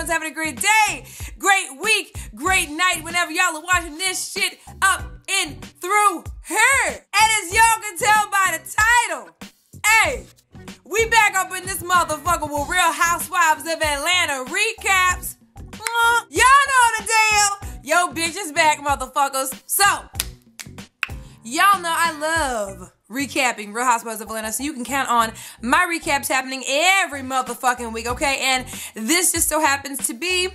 everyone's having a great day, great week, great night whenever y'all are watching this shit up and through here. And as y'all can tell by the title, hey, we back up in this motherfucker with Real Housewives of Atlanta recaps. Y'all know the deal. Yo, bitch is back, motherfuckers. So, y'all know I love recapping Real Housewives of Atlanta, so you can count on my recaps happening every motherfucking week, okay? And this just so happens to be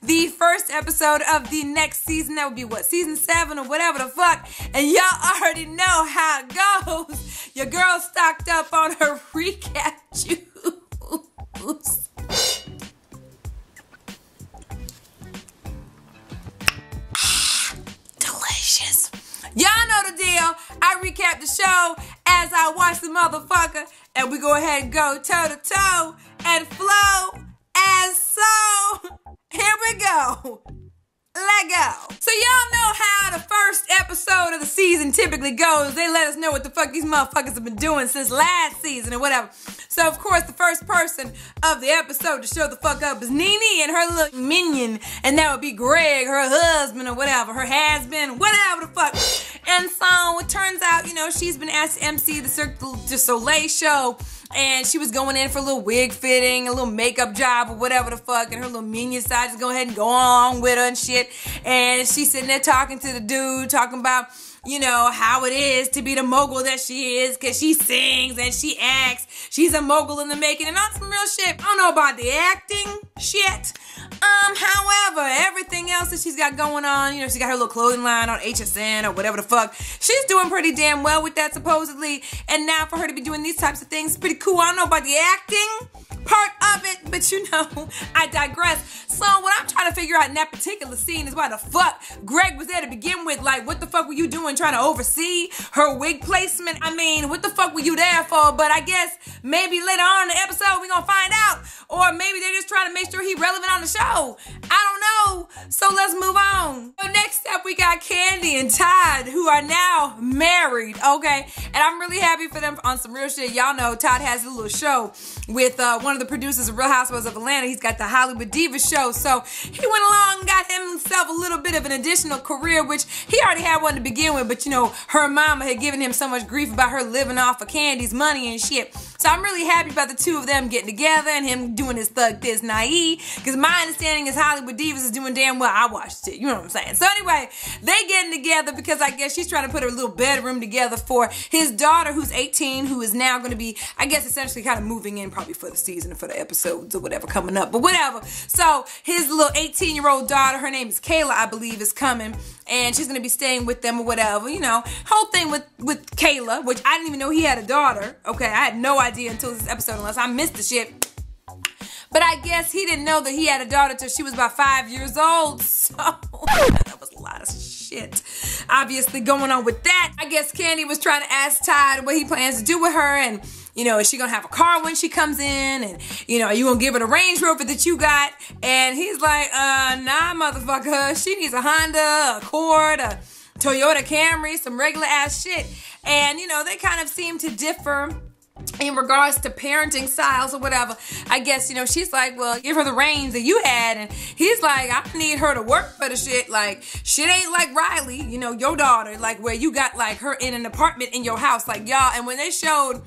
the first episode of the next season. That would be what, season 7 or whatever the fuck. And y'all already know how it goes. Your girl stocked up on her recap juice. Delicious. Y'all know the deal. I recap the show as I watch the motherfucker, and we go ahead and go toe to toe and flow as so. Here we go. Let go. So y'all know how the first episode of the season typically goes. They let us know what the fuck these motherfuckers have been doing since last season or whatever. So of course the first person of the episode to show the fuck up is Nene and her little minion. And that would be Greg, her husband or whatever. Her has-been, whatever the fuck. And so it turns out, you know, she's been asked to MC the Cirque du Soleil show. And she was going in for a little wig fitting, a little makeup job or whatever the fuck. And her little minion side just go ahead and go along with her and shit. And she's sitting there talking to the dude, talking about, you know, how it is to be the mogul that she is, because she sings and she acts. She's a mogul in the making and on some real shit. I don't know about the acting shit. However, everything else that she's got going on, you know, she got her little clothing line on HSN or whatever the fuck. She's doing pretty damn well with that, supposedly. And now for her to be doing these types of things is pretty cool. I don't know about the acting part of it, but you know, I digress. So what I'm trying to figure out in that particular scene is why the fuck Greg was there to begin with. Like, what the fuck were you doing trying to oversee her wig placement? I mean, what the fuck were you there for? But I guess maybe later on in the episode we're gonna find out. Or maybe they're just trying to make sure he's relevant on the show. I don't know. So let's move on. So next up we got Candy and Todd, who are now married, okay? And I'm really happy for them on some real shit. Y'all know Todd has a little show with one of the producers of Real Housewives of Atlanta. He's got the Hollywood Diva show. So he went along and got himself a little bit of an additional career, which he already had one to begin with. But you know, her mama had given him so much grief about her living off of Candy's money and shit. So I'm really happy about the two of them getting together and him doing his Thug This Naive. Because my understanding is Hollywood Divas is doing damn well. I watched it. You know what I'm saying? So anyway, they getting together because I guess she's trying to put her little bedroom together for his daughter, who's 18, who is now going to be, I guess, essentially kind of moving in probably for the season, for the episodes or whatever coming up. But whatever. So his little 18-year-old daughter, her name is Kayla, I believe, is coming. And she's going to be staying with them or whatever. You know, whole thing with Kayla, which I didn't even know he had a daughter. Okay, I had no idea until this episode, unless I missed the shit. But I guess he didn't know that he had a daughter till she was about 5 years old. So that was a lot of shit obviously going on with that. I guess Candy was trying to ask Todd what he plans to do with her, and you know, is she gonna have a car when she comes in? And you know, are you gonna give her the Range Rover that you got? And he's like, nah, motherfucker. She needs a Honda, a Accord, a Toyota Camry, some regular ass shit. And you know, they kind of seem to differ in regards to parenting styles or whatever. I guess, you know, she's like, well, give her the reins that you had. And he's like, I need her to work for the shit. Like, shit ain't like Riley, you know, your daughter, like where you got like her in an apartment in your house, like y'all. And when they showed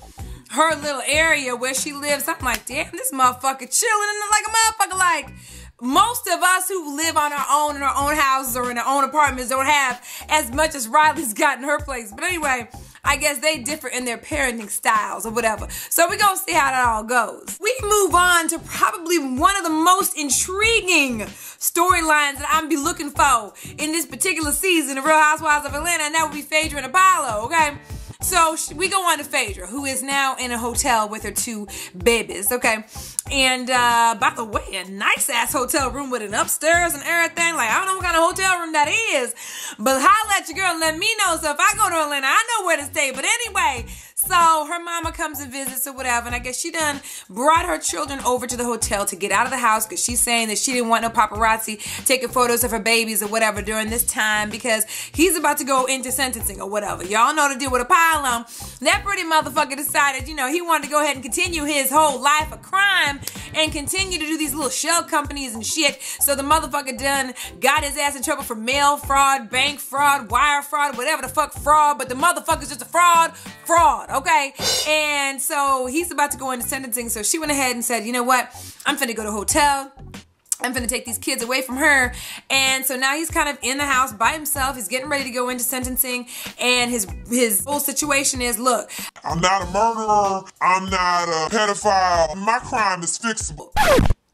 her little area where she lives, I'm like, damn, this motherfucker chilling in like a motherfucker. Like, most of us who live on our own in our own houses or in our own apartments don't have as much as Riley's got in her place. But anyway, I guess they differ in their parenting styles or whatever. So we're going to see how that all goes. We move on to probably one of the most intriguing storylines that I'm be looking for in this particular season of Real Housewives of Atlanta, and that would be Phaedra and Apollo, okay? So we go on to Phaedra, who is now in a hotel with her 2 babies, okay? And by the way, a nice-ass hotel room with an upstairs and everything. Like, I don't know what kind of hotel room that is, but holla at your girl and let me know. So if I go to Atlanta, I know where to stay. But anyway, so her mama comes and visits or whatever, and I guess she done brought her children over to the hotel to get out of the house because she's saying that she didn't want no paparazzi taking photos of her babies or whatever during this time because he's about to go into sentencing or whatever. Y'all know the deal with Apollo. That pretty motherfucker decided, you know, he wanted to go ahead and continue his whole life of crime and continue to do these little shell companies and shit. So the motherfucker done got his ass in trouble for mail fraud, bank fraud, wire fraud, whatever the fuck fraud, but the motherfucker's just a fraud, okay? And so he's about to go into sentencing, so she went ahead and said, you know what, I'm finna go to a hotel. I'm finna take these kids away from her. And so now he's kind of in the house by himself. He's getting ready to go into sentencing. And his whole situation is, look, I'm not a murderer. I'm not a pedophile. My crime is fixable.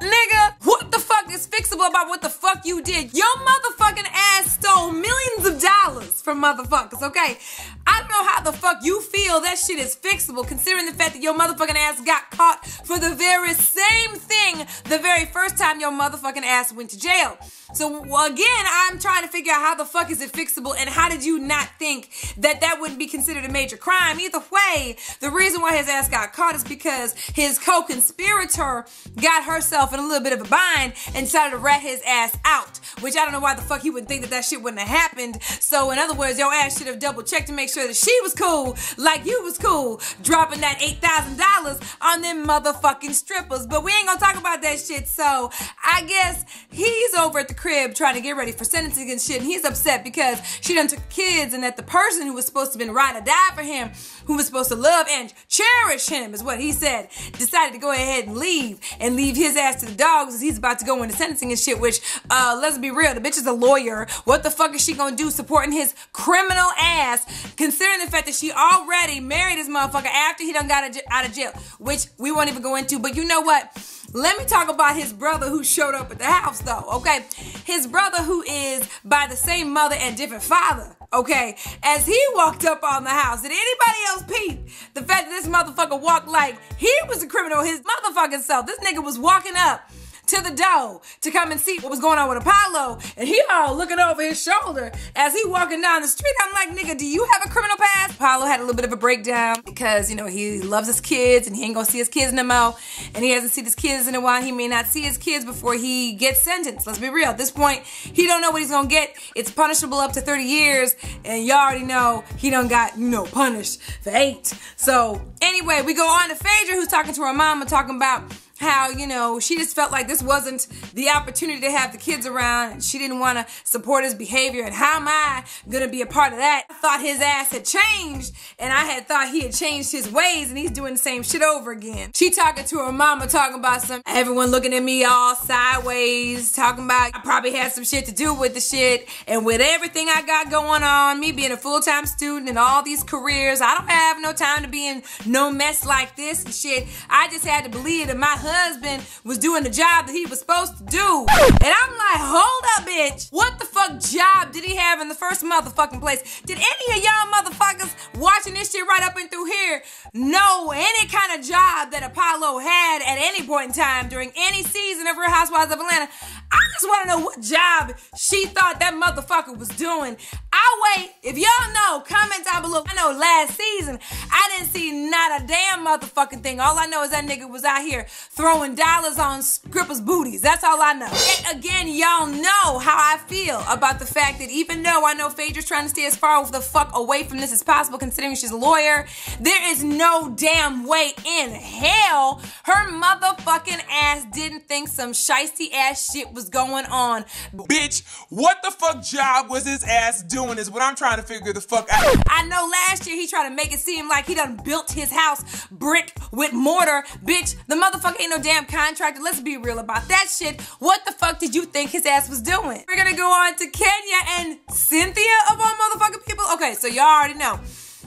Nigga, what the fuck is fixable about what the fuck you did? Your motherfucking ass stole millions of dollars from motherfuckers, okay? I don't know how the fuck you feel that shit is fixable, considering the fact that your motherfucking ass got caught for the very same thing the very first time your motherfucking ass went to jail. So again, I'm trying to figure out how the fuck is it fixable, and how did you not think that that wouldn't be considered a major crime? Either way, the reason why his ass got caught is because his co-conspirator got herself in a little bit of a bind and decided to rat his ass out, which I don't know why the fuck he would think that that shit wouldn't have happened. So in other words, your ass should have double checked to make sure that she was cool like you was cool, dropping that $8,000 on them motherfucking strippers. But we ain't gonna talk about that shit. So I guess he's over at the crib trying to get ready for sentencing and shit, and he's upset because she done took kids, and that the person who was supposed to have been ride or die for him, who was supposed to love and cherish him, is what he said, decided to go ahead and leave his ass to the dogs as he's about to go into sentencing and shit, which, let's be real, the bitch is a lawyer. What the fuck is she gonna do supporting his criminal ass, considering the fact that she already married this motherfucker after he done got out of jail, which we won't even go into. But you know what? Let me talk about his brother who showed up at the house, though, okay? His brother who is by the same mother and different father, okay? As he walked up on the house, did anybody else peep the fact that this motherfucker walked like he was a criminal his motherfucking self? This nigga was walking up to the door to come and see what was going on with Apollo, and he all looking over his shoulder as he walking down the street. I'm like, nigga, do you have a criminal past? Apollo had a little bit of a breakdown because, you know, he loves his kids and he ain't gonna see his kids no more, and he hasn't seen his kids in a while. He may not see his kids before he gets sentenced. Let's be real. At this point, he don't know what he's gonna get. It's punishable up to 30 years, and y'all already know he done got, you know, punished for 8. So anyway, we go on to Phaedra, who's talking to her mama, talking about how, you know, she just felt like this wasn't the opportunity to have the kids around, and she didn't want to support his behavior, and how am I going to be a part of that? I thought his ass had changed, and I had thought he had changed his ways, and he's doing the same shit over again. She talking to her mama, talking about everyone looking at me all sideways, talking about I probably had some shit to do with the shit, and with everything I got going on, me being a full-time student and all these careers, I don't have no time to be in no mess like this and shit. I just had to believe that my husband was doing the job that he was supposed to do. And I'm like, hold up, bitch. What the fuck job did he have in the first motherfucking place? Did any of y'all motherfuckers watching this shit right up and through here know any kind of job that Apollo had at any point in time during any season of Real Housewives of Atlanta? I just want to know what job she thought that motherfucker was doing. I'll wait. If y'all know, comment down below. I know last season, I didn't see not a damn motherfucking thing. All I know is that nigga was out here throwing dollars on strippers' booties. That's all I know. And again, y'all know how I feel about the fact that even though I know Phaedra's trying to stay as far the fuck away from this as possible, considering she's a lawyer, there is no damn way in hell her motherfucking ass didn't think some shiesty ass shit was going on. Bitch, what the fuck job was his ass doing is what I'm trying to figure the fuck out. I know last year he tried to make it seem like he done built his house brick with mortar. Bitch, the motherfucker ain't no damn contractor. Let's be real about that shit. What the fuck did you think his ass was doing? We're gonna go on to Kenya and Cynthia of all motherfucking people. Okay, so y'all already know.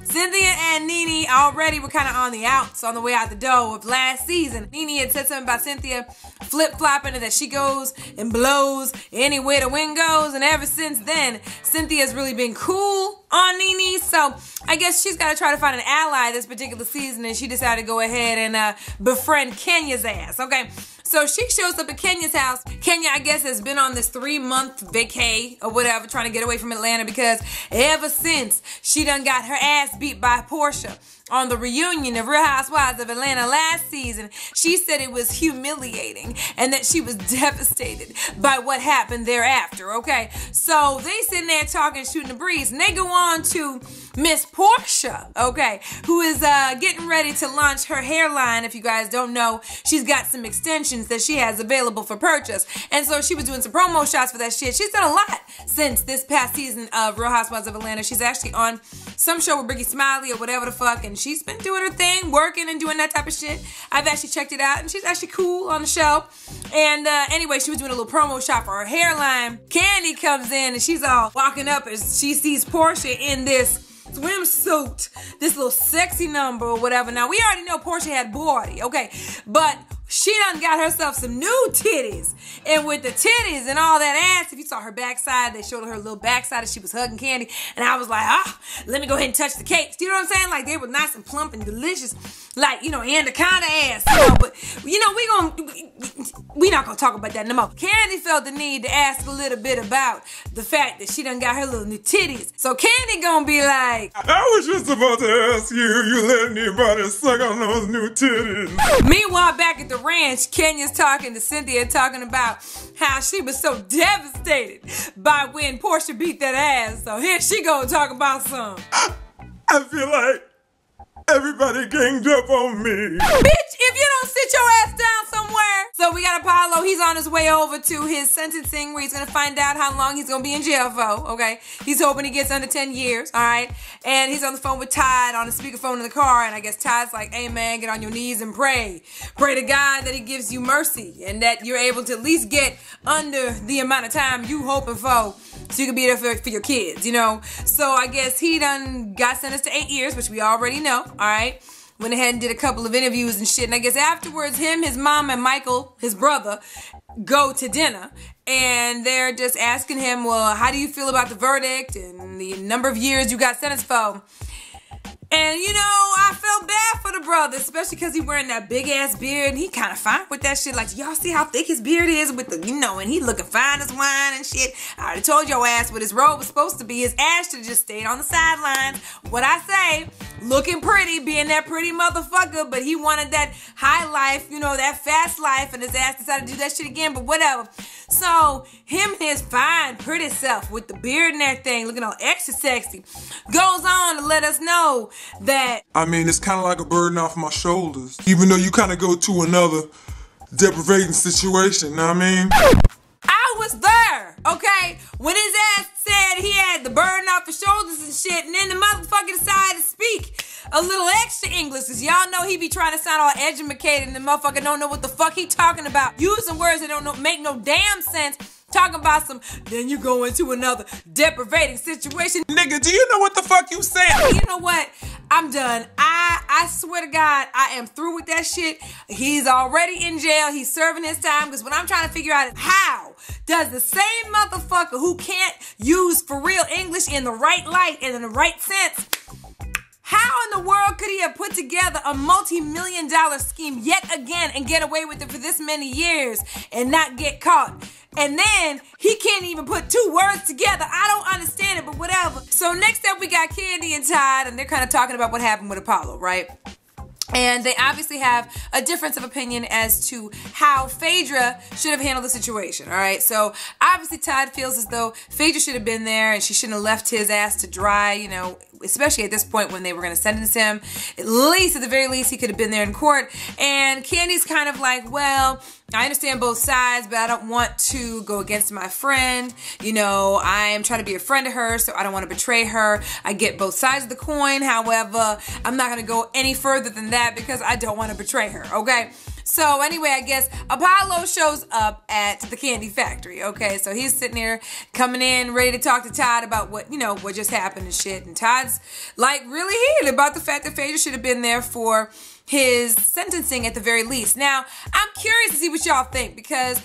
Cynthia and Nene already were kind of on the outs, on the way out the door of last season. Nene had said something about Cynthia flip-flopping and that she goes and blows anywhere the wind goes. And ever since then, Cynthia's really been cool on Nene. So I guess she's got to try to find an ally this particular season, and she decided to go ahead and befriend Kenya's ass. Okay. So she shows up at Kenya's house. Kenya, I guess, has been on this 3-month vacay or whatever, trying to get away from Atlanta because ever since she done got her ass beat by Portia on the reunion of Real Housewives of Atlanta last season, she said it was humiliating and that she was devastated by what happened thereafter, okay? So they sitting there talking, shooting the breeze, and they go on to Miss Portia, okay, who is getting ready to launch her hairline. If you guys don't know, she's got some extensions that she has available for purchase. And so she was doing some promo shots for that shit. She's done a lot since this past season of Real Housewives of Atlanta. She's actually on some show with Ricky Smiley or whatever the fuck, and she's been doing her thing, working and doing that type of shit. I've actually checked it out, and she's actually cool on the show. And anyway, she was doing a little promo shot for her hairline. Candy comes in, and she's all walking up as she sees Portia in this swimsuit, this little sexy number or whatever. Now, we already know Portia had body, okay, but she done got herself some new titties. And with the titties and all that ass, if you saw her backside, they showed her little backside as she was hugging Candy. And I was like, let me go ahead and touch the cakes. You know what I'm saying? Like, they were nice and plump and delicious. Like, you know, anaconda ass. You know, but, you know, we not going to talk about that no more. Candy felt the need to ask a little bit about the fact that she done got her little new titties. So Candy gonna be like, I was just about to ask you let anybody suck on those new titties. Meanwhile, back at the ranch, Kenya's talking to Cynthia, talking about how she was so devastated by when Portia beat that ass. So here she go talk about some. I feel like everybody ganged up on me. Bitch, if you don't sit your ass down somewhere. So we got Apollo. He's on his way over to his sentencing where he's going to find out how long he's going to be in jail for, okay? He's hoping he gets under 10 years, all right? And he's on the phone with Todd on the speakerphone in the car, and I guess Todd's like, hey, man, get on your knees and pray. Pray to God that he gives you mercy and that you're able to at least get under the amount of time you hoping for so you can be there for your kids, you know? So I guess he done got sentenced to 8 years, which we already know, all right? Went ahead and did a couple of interviews and shit. And I guess afterwards, him, his mom, and Michael, his brother, go to dinner. And they're just asking him, well, how do you feel about the verdict and the number of years you got sentenced for? And, you know, I felt bad for the brother, especially because he wearing that big-ass beard, and he kind of fine with that shit. Like, y'all see how thick his beard is with the, you know, and he looking fine as wine and shit. I already told your ass what his robe was supposed to be. His ass should have just stayed on the sidelines. What I say, looking pretty, being that pretty motherfucker, but he wanted that high life, you know, that fast life, and his ass decided to do that shit again, but whatever. So, him and his fine, pretty self with the beard and everything, looking all extra sexy, goes on to let us know that, I mean, it's kind of like a burden off my shoulders. Even though you kind of go to another deprivating situation, know what I mean? I was there, okay? When his ass said he had the burden off his shoulders and shit, and then the motherfucker decided to speak a little extra English, because y'all know he be trying to sound all educated, and the motherfucker don't know what the fuck he talking about. Using words that don't make no damn sense. Talking about some, then you go into another deprivating situation. Nigga, do you know what the fuck you saying? You know what? I'm done. I swear to God, I am through with that shit. He's already in jail. He's serving his time. Because what I'm trying to figure out is how does the same motherfucker who can't use for real English in the right light and in the right sense, how in the world could he have put together a multi-million-dollar scheme yet again and get away with it for this many years and not get caught? And then he can't even put two words together. I don't understand it, but whatever. So next up we got Candy and Todd, and they're kind of talking about what happened with Apollo, right? And they obviously have a difference of opinion as to how Phaedra should have handled the situation, all right? So obviously Todd feels as though Phaedra should have been there and she shouldn't have left his ass to dry, you know, especially at this point when they were going to sentence him. At the very least, he could have been there in court. And Candy's kind of like, well, I understand both sides, but I don't want to go against my friend. You know, I am trying to be a friend to her, so I don't want to betray her. I get both sides of the coin. However, I'm not going to go any further than that because I don't want to betray her, okay? So anyway, I guess Apollo shows up at the candy factory, okay? So he's sitting there coming in, ready to talk to Todd about what, you know, what just happened and shit. And Todd's like really heated about the fact that Phaedra should have been there for his sentencing at the very least. Now, I'm curious to see what y'all think because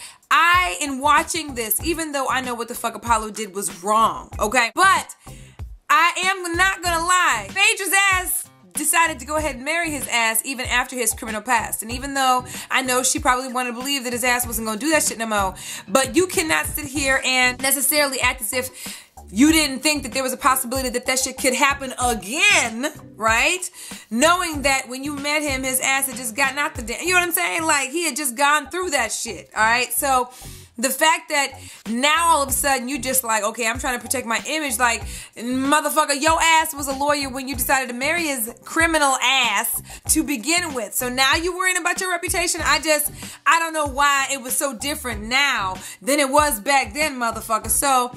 in watching this, even though I know what the fuck Apollo did was wrong, okay? But I am not gonna lie. Phaedra's ass decided to go ahead and marry his ass even after his criminal past. And even though I know she probably wanted to believe that his ass wasn't going to do that shit no more, but you cannot sit here and necessarily act as if you didn't think that there was a possibility that that shit could happen again, right? Knowing that when you met him, his ass had just gotten out the damn, you know what I'm saying? Like, he had just gone through that shit, all right? So the fact that now all of a sudden you just like, okay, I'm trying to protect my image, like, motherfucker, your ass was a lawyer when you decided to marry his criminal ass to begin with. So now you worrying about your reputation? I don't know why it was so different now than it was back then, motherfucker. So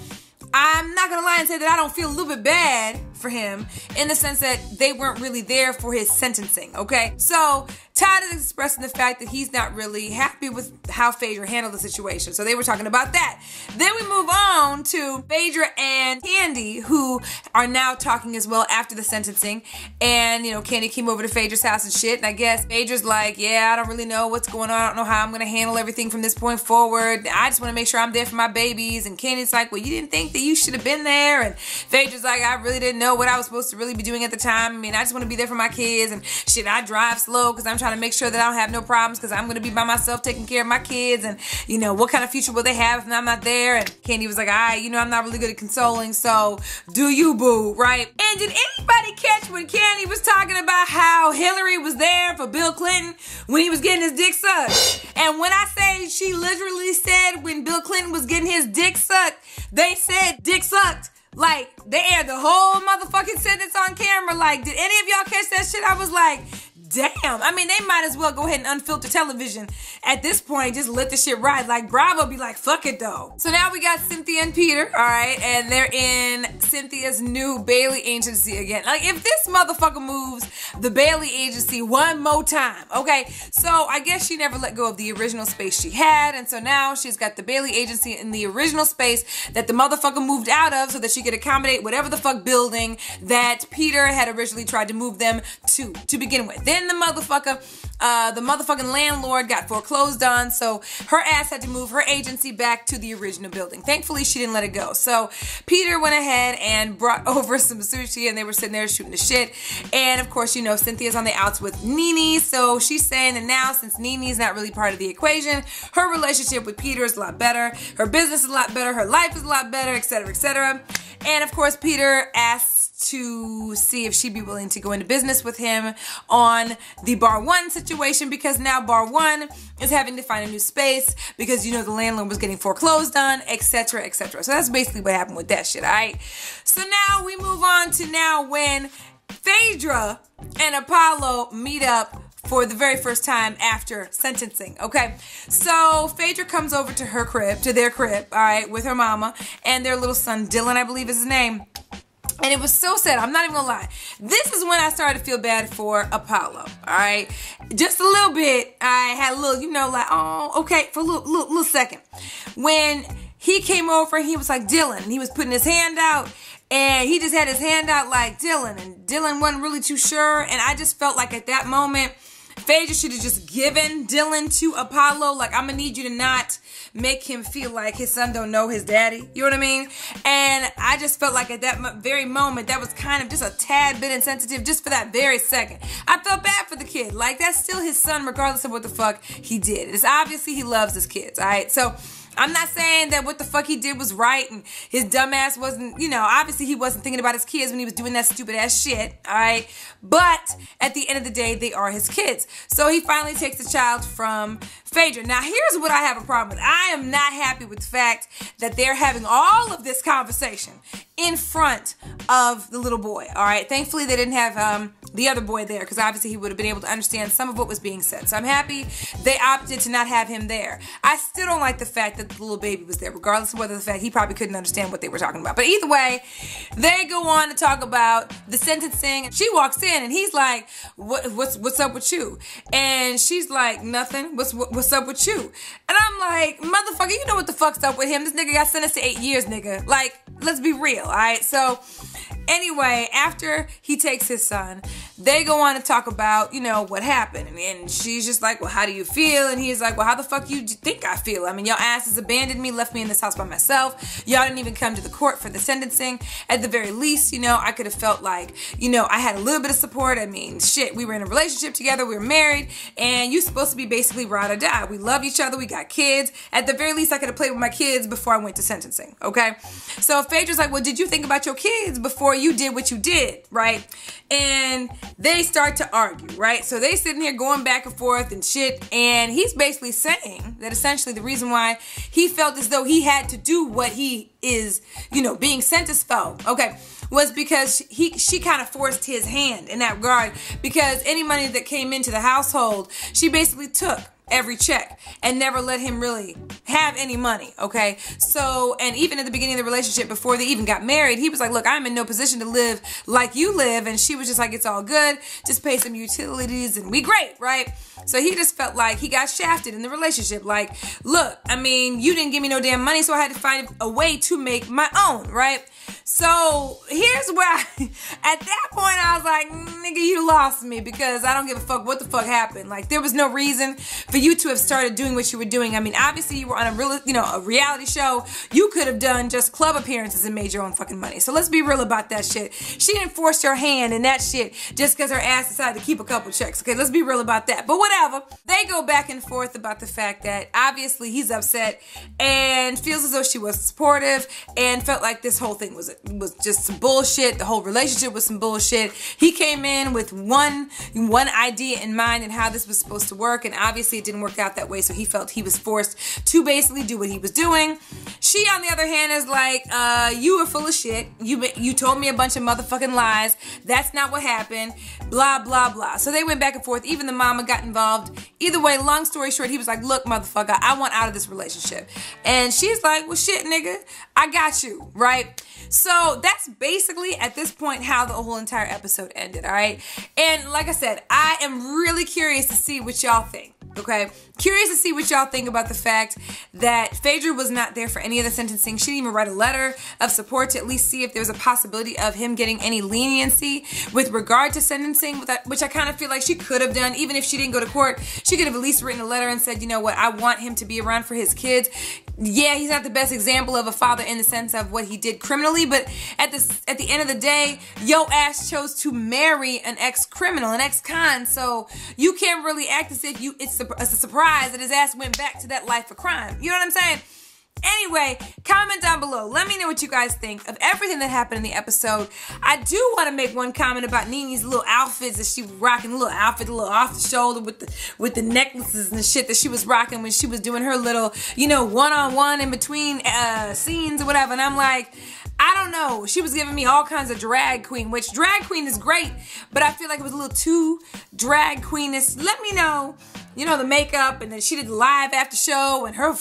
I'm not gonna lie and say that I don't feel a little bit bad for him in the sense that they weren't really there for his sentencing, okay? So Todd is expressing the fact that he's not really happy with how Phaedra handled the situation. So they were talking about that. Then we move on to Phaedra and Candy, who are now talking as well after the sentencing. And, you know, Candy came over to Phaedra's house and shit. And I guess Phaedra's like, yeah, I don't really know what's going on. I don't know how I'm going to handle everything from this point forward. I just want to make sure I'm there for my babies. And Candy's like, well, you didn't think that you should have been there? And Phaedra's like, I really didn't know what I was supposed to really be doing at the time. I mean, I just want to be there for my kids. And shit, I drive slow because I'm trying to make sure that I don't have no problems because I'm going to be by myself taking care of my kids. And, you know, what kind of future will they have if I'm not there? And Candy was like, you know, I'm not really good at consoling, so do you, boo, right? And did anybody catch when Candy was talking about how Hillary was there for Bill Clinton when he was getting his dick sucked? And when I say she literally said when Bill Clinton was getting his dick sucked, they said dick sucked. Like, they aired the whole motherfucking sentence on camera. Like, did any of y'all catch that shit? I was like, damn. I mean, they might as well go ahead and unfilter television at this point. Just let the shit ride. Like, Bravo be like, fuck it though. So now we got Cynthia and Peter, all right, and they're in Cynthia's new Bailey agency again. Like, if this motherfucker moves the Bailey agency one more time, okay? So I guess she never let go of the original space she had, and so now she's got the Bailey agency in the original space that the motherfucker moved out of so that she could accommodate whatever the fuck building that Peter had originally tried to move them to begin with. Then the motherfucking landlord got foreclosed on, so her ass had to move her agency back to the original building. Thankfully, she didn't let it go. So Peter went ahead and brought over some sushi, and they were sitting there shooting the shit. And of course, you know, Cynthia's on the outs with Nene, so she's saying that now, since Nene's not really part of the equation, her relationship with Peter is a lot better, her business is a lot better, her life is a lot better, etc., etc. And of course, Peter asks to see if she'd be willing to go into business with him on the Bar 1 situation, because now Bar 1 is having to find a new space because, you know, the landlord was getting foreclosed on, etc., etc. So that's basically what happened with that shit, alright? So now we move on to now when Phaedra and Apollo meet up for the very first time after sentencing, okay? So Phaedra comes over to her crib, to their crib, alright, with her mama and their little son, Dylan, I believe is his name. And it was so sad. I'm not even gonna lie. This is when I started to feel bad for Apollo, alright? Just a little bit. I had a little, you know, like, oh, okay, for a little second. When he came over, he was like, Dylan, and he was putting his hand out, and he just had his hand out like Dylan, and Dylan wasn't really too sure, and I just felt like at that moment, Phaedra should have just given Dylan to Apollo. Like, I'm gonna need you to not make him feel like his son don't know his daddy. You know what I mean? And I just felt like at that very moment, that was kind of just a tad bit insensitive just for that very second. I felt bad for the kid. Like, that's still his son regardless of what the fuck he did. It's obviously he loves his kids, all right? So I'm not saying that what the fuck he did was right and his dumb ass wasn't, you know, obviously he wasn't thinking about his kids when he was doing that stupid ass shit, alright? But at the end of the day, they are his kids. So he finally takes the child from Phaedra. Now, here's what I have a problem with. I am not happy with the fact that they're having all of this conversation in front of the little boy, alright? Thankfully, they didn't have the other boy there, because obviously he would have been able to understand some of what was being said. So I'm happy they opted to not have him there. I still don't like the fact that the little baby was there, regardless of whether the fact he probably couldn't understand what they were talking about. But either way, they go on to talk about the sentencing. She walks in and he's like, what's up with you? And she's like, nothing. What's up with you? And I'm like, motherfucker, you know what the fuck's up with him? This nigga got sentenced to 8 years, nigga. Like, let's be real, alright? So Anyway, after he takes his son, they go on to talk about, you know, what happened. And she's just like, well, how do you feel? And he's like, well, how the fuck you think I feel? I mean, y'all asses abandoned me, left me in this house by myself. Y'all didn't even come to the court for the sentencing. At the very least, you know, I could have felt like, you know, I had a little bit of support. I mean, shit, we were in a relationship together. We were married. And you're supposed to be basically ride or die. We love each other. We got kids. At the very least, I could have played with my kids before I went to sentencing. Okay? So Phaedra's like, well, did you think about your kids before you did what you did? Right? And they start to argue, right? So they sitting here going back and forth and shit. And he's basically saying that essentially the reason why he felt as though he had to do what he is, you know, being sentenced for, okay, was because she kind of forced his hand in that regard, because any money that came into the household, she basically took every check and never let him really have any money, okay? So, and even at the beginning of the relationship, before they even got married, he was like, look, I'm in no position to live like you live. And she was just like, it's all good. Just pay some utilities and we great, right? So he just felt like he got shafted in the relationship. Like, look, I mean, you didn't give me no damn money, so I had to find a way to make my own, right? So here's where at that point I was like, nigga, you lost me, because I don't give a fuck what the fuck happened. Like, there was no reason for you to have started doing what you were doing. I mean, obviously you were on a reality show. You could have done just club appearances and made your own fucking money. So let's be real about that shit. She didn't force your hand in that shit just because her ass decided to keep a couple checks. Okay, let's be real about that. But whatever. They go back and forth about the fact that obviously he's upset and feels as though she was supportive and felt like this whole thing was just some bullshit. The whole relationship was some bullshit. He came in with one idea in mind and how this was supposed to work, and obviously it didn't work out that way, so he felt he was forced to basically do what he was doing. She, on the other hand, is like, you were full of shit. You told me a bunch of motherfucking lies. That's not what happened. Blah, blah, blah. So they went back and forth. Even the mama got involved. Either way, long story short, he was like, look, motherfucker, I want out of this relationship. And she's like, well, shit, nigga, I got you, right? So that's basically at this point how the whole entire episode ended, all right? And like I said, I am really curious to see what y'all think, okay? Curious to see what y'all think about the fact that Phaedra was not there for any of the sentencing. She didn't even write a letter of support to at least see if there was a possibility of him getting any leniency with regard to sentencing, which I kind of feel like she could have done. Even if she didn't go to court, she could have at least written a letter and said, you know what, I want him to be around for his kids. Yeah, he's not the best example of a father in the sense of what he did criminally, but at the end of the day, yo ass chose to marry an ex-criminal, an ex-con, so you can't really act as if it's a surprise that his ass went back to that life of crime. You know what I'm saying? Anyway, comment down below. Let me know what you guys think of everything that happened in the episode. I do want to make one comment about Nene's little outfits that she was rocking, a little outfit, a little off the shoulder with the necklaces and the shit that she was rocking when she was doing her little, one-on-one in between scenes or whatever. And I'm like, I don't know. She was giving me all kinds of drag queen, which drag queen is great, but I feel like it was a little too drag queenish. Let me know, the makeup, and then she did the live after show, and her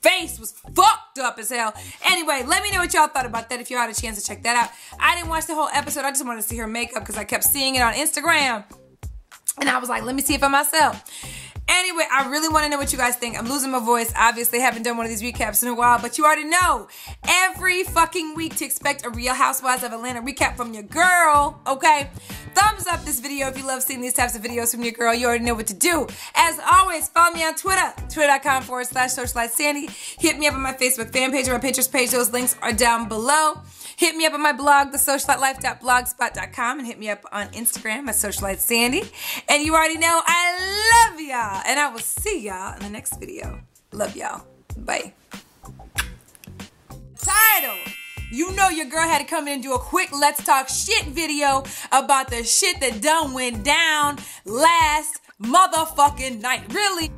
face was fucked up as hell. Anyway, let me know what y'all thought about that if you had a chance to check that out. I didn't watch the whole episode. I just wanted to see her makeup because I kept seeing it on Instagram. And I was like, let me see it for myself. Anyway, I really want to know what you guys think. I'm losing my voice. Obviously, haven't done one of these recaps in a while, but you already know every fucking week to expect a Real Housewives of Atlanta recap from your girl, okay? Thumbs up this video if you love seeing these types of videos from your girl. You already know what to do. As always, follow me on Twitter, twitter.com/SocialiteSandy. Hit me up on my Facebook fan page or my Pinterest page. Those links are down below. Hit me up on my blog, TheSocialiteLife.blogspot.com, and hit me up on Instagram at SocialiteSandy. And you already know I love y'all, and I will see y'all in the next video. Love y'all. Bye. Title. You know your girl had to come in and do a quick Let's Talk Shit video about the shit that done went down last motherfucking night. Really?